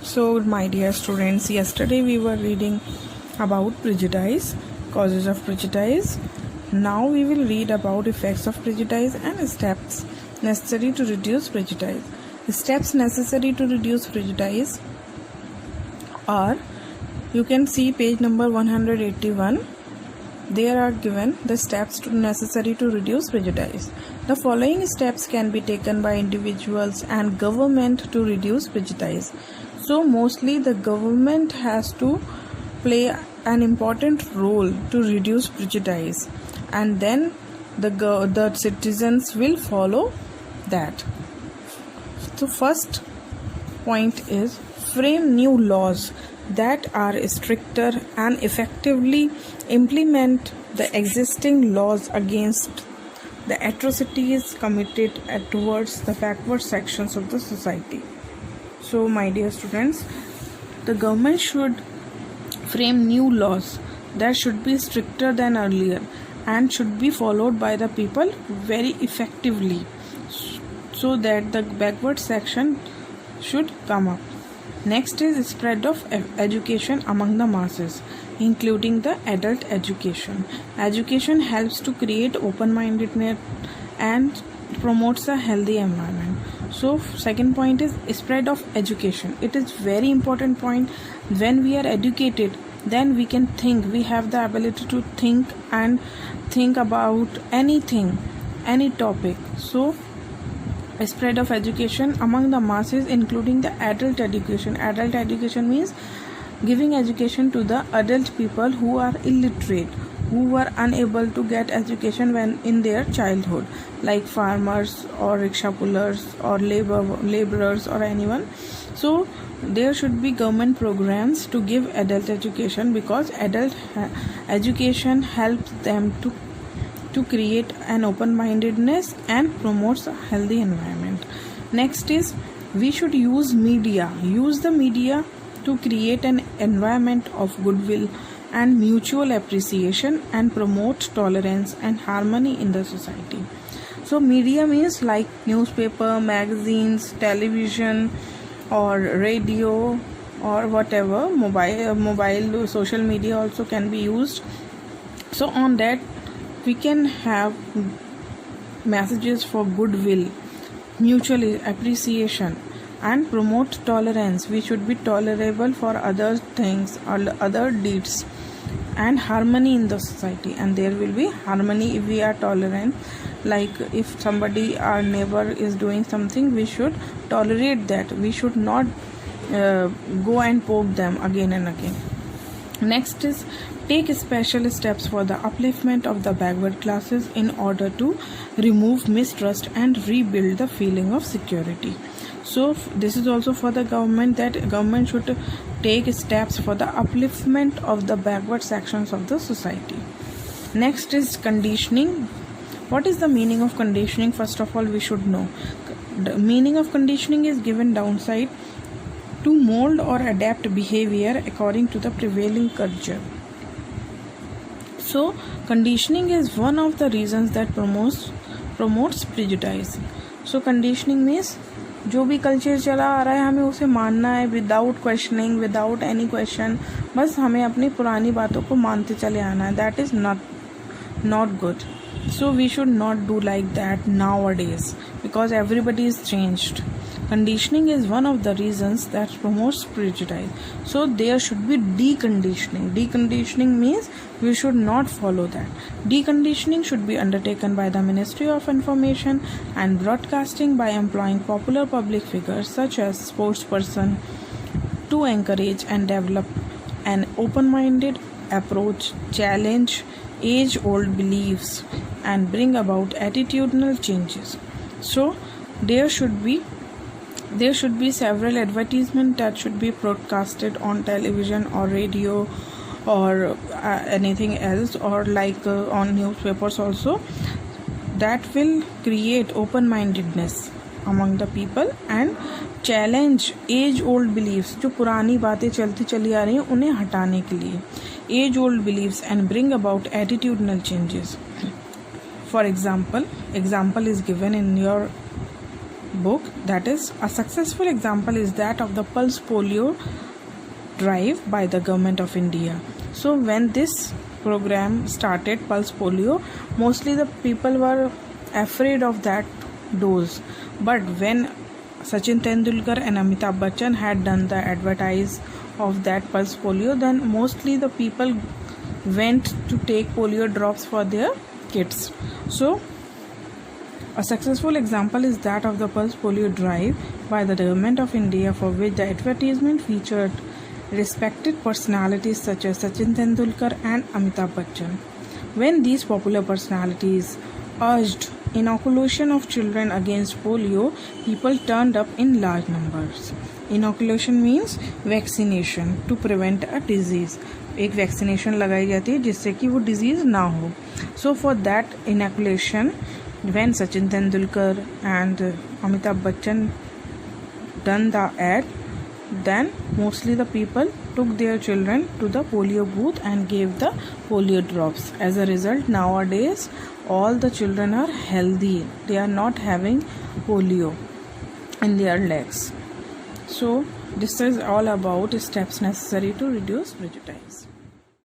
So, my dear students, yesterday we were reading about prejudice, causes of prejudice. Now we will read about effects of prejudice and steps necessary to reduce prejudice. Steps necessary to reduce prejudice are, you can see page number 181. There are given the steps necessary to reduce prejudice. The following steps can be taken by individuals and government to reduce prejudice. So mostly the government has to play an important role to reduce prejudice, and then the citizens will follow that. So first point is frame new laws that are stricter and effectively implement the existing laws against the atrocities committed towards the backward sections of the society. So my dear students, the government should frame new laws that should be stricter than earlier and should be followed by the people very effectively, so that the backward section should come up. Next is spread of education among the masses, including the adult education. Education helps to create open-mindedness and promotes a healthy environment. So second point is spread of education. It is very important point. When we are educated, then we can think. We have the ability to think and think about anything, any topic. So spread of education among the masses, including the adult education. Adult education means giving education to the adult people who are illiterate, who were unable to get education when in their childhood, like farmers or rickshaw pullers or laborers or anyone. So there should be government programs to give adult education, because adult education helps them to create an open-mindedness and promotes a healthy environment. Next is we should use the media to create an environment of goodwill and mutual appreciation and promote tolerance and harmony in the society. So media means like newspaper, magazines, television or radio or whatever, mobile social media also can be used. So on that we can have messages for goodwill, mutual appreciation and promote tolerance. We should be tolerable for other things or other deeds, and harmony in the society. And there will be harmony if we are tolerant. Like if somebody, our neighbor, is doing something, we should tolerate that. We should not go and poke them again and again. Next is take special steps for the upliftment of the backward classes in order to remove mistrust and rebuild the feeling of security. So this is also for the government, that government should take steps for the upliftment of the backward sections of the society. Next is conditioning. What is the meaning of conditioning? First of all, we should know. The meaning of conditioning is given downside to mold or adapt behavior according to the prevailing culture. So conditioning is one of the reasons that promotes prejudice. So conditioning means जो भी culture चला आ रहा है हमें उसे मानना है without questioning, without any question. बस हमें अपनी पुरानी बातों को मानते चले आना है. That is not good. So we should not do like that nowadays, because everybody is changed. Conditioning is one of the reasons that promotes prejudice. So there should be deconditioning. Deconditioning means we should not follow that. Deconditioning should be undertaken by the Ministry of Information and Broadcasting by employing popular public figures such as sportsperson to encourage and develop an open-minded approach, challenge age-old beliefs and bring about attitudinal changes. So there should be several advertisements that should be broadcasted on television or radio or anything else, or like on newspapers also, that will create open-mindedness among the people and challenge age-old beliefs. जो पुरानी बातें चलती चली आ रही हैं उन्हें हटाने के लिए age-old beliefs and bring about attitudinal changes. For example is given in your book. That is, a successful example is that of the Pulse Polio drive by the government of India. So when this program started, Pulse Polio, mostly the people were afraid of that dose. But when Sachin Tendulkar and Amitabh Bachchan had done the advertise of that Pulse Polio, then mostly the people went to take polio drops for their kids. So a successful example is that of the Pulse Polio drive by the government of India, for which the advertisement featured respected personalities such as Sachin Tendulkar and Amitabh Bachchan. When these popular personalities urged inoculation of children against polio, people turned up in large numbers. Inoculation means vaccination to prevent a disease. एक vaccination लगाई जाती है जिससे कि वो disease ना हो. So for that inoculation, when Sachin Tendulkar and Amitabh Bachchan done the ad, then mostly the people took their children to the polio booth and gave the polio drops. As a result, nowadays all the children are healthy. They are not having polio in their legs. So this is all about steps necessary to reduce prejudice.